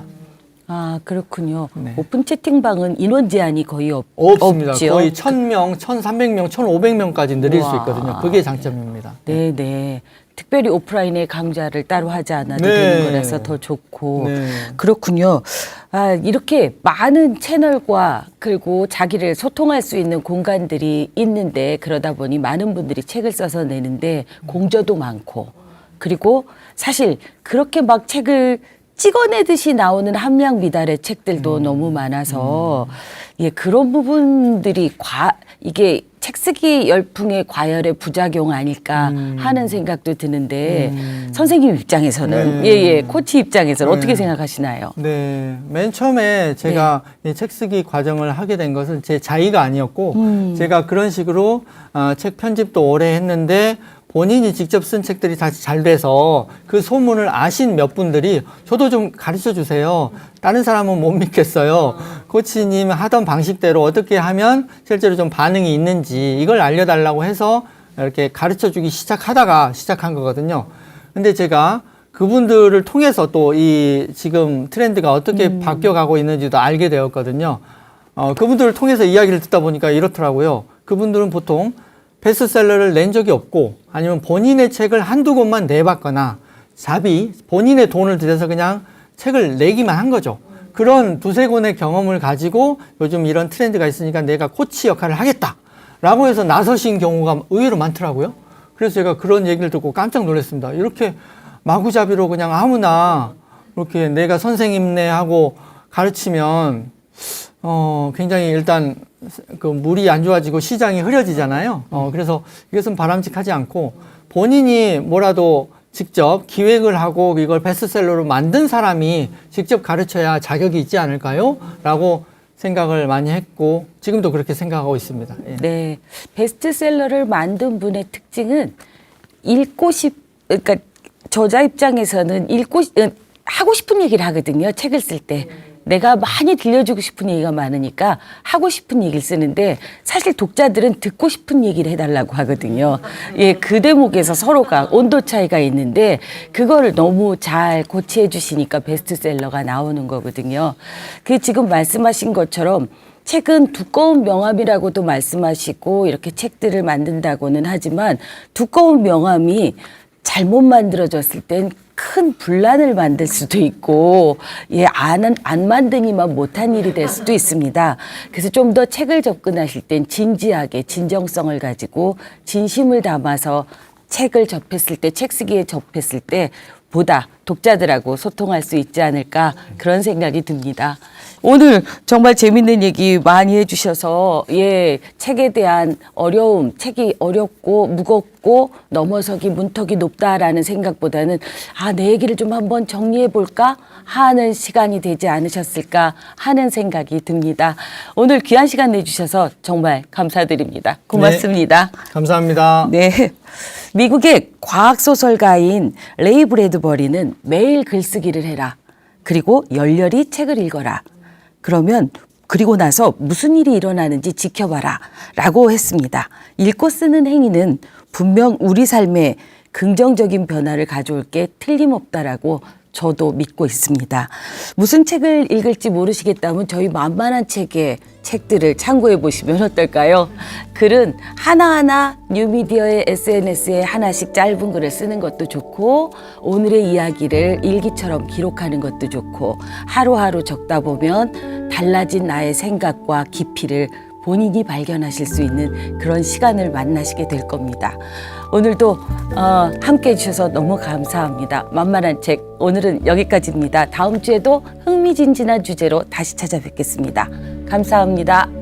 아, 그렇군요. 네. 오픈 채팅방은 인원 제한이 거의 없습니다. 없죠. 거의 1000명, 1300명, 1500명까지 늘릴 수 우와. 있거든요. 그게 장점입니다. 네네. 특별히 오프라인의 강좌를 따로 하지 않아도 네. 되는 거라서 더 좋고. 네. 그렇군요. 아, 이렇게 많은 채널과 그리고 자기를 소통할 수 있는 공간들이 있는데 그러다 보니 많은 분들이 책을 써서 내는데 공저도 많고 그리고 사실 그렇게 막 책을 찍어내듯이 나오는 함량 미달의 책들도 너무 많아서 예, 그런 부분들이 이게 책 쓰기 열풍의 과열의 부작용 아닐까 하는 생각도 드는데 선생님 입장에서는 네. 예예 코치 입장에서는 네. 어떻게 생각하시나요? 네, 맨 처음에 제가 이 책 쓰기 과정을 하게 된 것은 제 자의가 아니었고 제가 그런 식으로 책 편집도 오래 했는데 본인이 직접 쓴 책들이 다시 잘 돼서 그 소문을 아신 몇 분들이 저도 좀 가르쳐 주세요. 다른 사람은 못 믿겠어요. 코치님 하던 방식대로 어떻게 하면 실제로 좀 반응이 있는지 이걸 알려달라고 해서 이렇게 가르쳐 주기 시작하다가 시작한 거거든요. 근데 제가 그분들을 통해서 또 이 지금 트렌드가 어떻게 바뀌어가고 있는지도 알게 되었거든요. 그분들을 통해서 이야기를 듣다 보니까 이렇더라고요. 그분들은 보통 베스트셀러를 낸 적이 없고 아니면 본인의 책을 한두 권만 내봤거나 본인의 돈을 들여서 그냥 책을 내기만 한 거죠. 그런 두세 권의 경험을 가지고 요즘 이런 트렌드가 있으니까 내가 코치 역할을 하겠다라고 해서 나서신 경우가 의외로 많더라고요. 그래서 제가 그런 얘기를 듣고 깜짝 놀랐습니다. 이렇게 마구잡이로 그냥 아무나 이렇게 내가 선생님네 하고 가르치면 굉장히 일단 그 물이 안 좋아지고 시장이 흐려지잖아요. 그래서 이것은 바람직하지 않고 본인이 뭐라도 직접 기획을 하고 이걸 베스트셀러로 만든 사람이 직접 가르쳐야 자격이 있지 않을까요? 라고 생각을 많이 했고 지금도 그렇게 생각하고 있습니다. 예. 네, 베스트셀러를 만든 분의 특징은 그러니까 저자 입장에서는 하고 싶은 얘기를 하거든요. 책을 쓸 때. 내가 많이 들려주고 싶은 얘기가 많으니까 하고 싶은 얘기를 쓰는데 사실 독자들은 듣고 싶은 얘기를 해달라고 하거든요. 예, 그 대목에서 서로가 온도 차이가 있는데 그거를 너무 잘 고치해 주시니까 베스트셀러가 나오는 거거든요. 그 지금 말씀하신 것처럼 책은 두꺼운 명암이라고도 말씀하시고 이렇게 책들을 만든다고는 하지만 두꺼운 명암이 잘못 만들어졌을 땐 큰 분란을 만들 수도 있고 안 만드니만 못한 일이 될 수도 있습니다. 그래서 좀 더 책을 접근하실 땐 진지하게 진정성을 가지고 진심을 담아서 책을 접했을 때 책 쓰기에 접했을 때 보다 독자들하고 소통할 수 있지 않을까 그런 생각이 듭니다. 오늘 정말 재밌는 얘기 많이 해주셔서 책에 대한 어려움, 책이 어렵고 무겁고 넘어서기 문턱이 높다라는 생각보다는 내 얘기를 좀 한번 정리해 볼까 하는 시간이 되지 않으셨을까 하는 생각이 듭니다. 오늘 귀한 시간 내주셔서 정말 감사드립니다. 고맙습니다. 네, 감사합니다. 네. 미국의 과학소설가인 레이 브래드버리는 매일 글쓰기를 해라. 그리고 열렬히 책을 읽어라. 그리고 나서 무슨 일이 일어나는지 지켜봐라. 라고 했습니다. 읽고 쓰는 행위는 분명 우리 삶에 긍정적인 변화를 가져올 게 틀림없다라고 저도 믿고 있습니다. 무슨 책을 읽을지 모르시겠다면 저희 만만한 책들을 참고해 보시면 어떨까요? 글은 하나하나 뉴미디어의 SNS에 하나씩 짧은 글을 쓰는 것도 좋고 오늘의 이야기를 일기처럼 기록하는 것도 좋고 하루하루 적다 보면 달라진 나의 생각과 깊이를 본인이 발견하실 수 있는 그런 시간을 만나시게 될 겁니다. 오늘도 함께해 주셔서 너무 감사합니다. 만만한 책 오늘은 여기까지입니다. 다음 주에도 흥미진진한 주제로 다시 찾아뵙겠습니다. 감사합니다.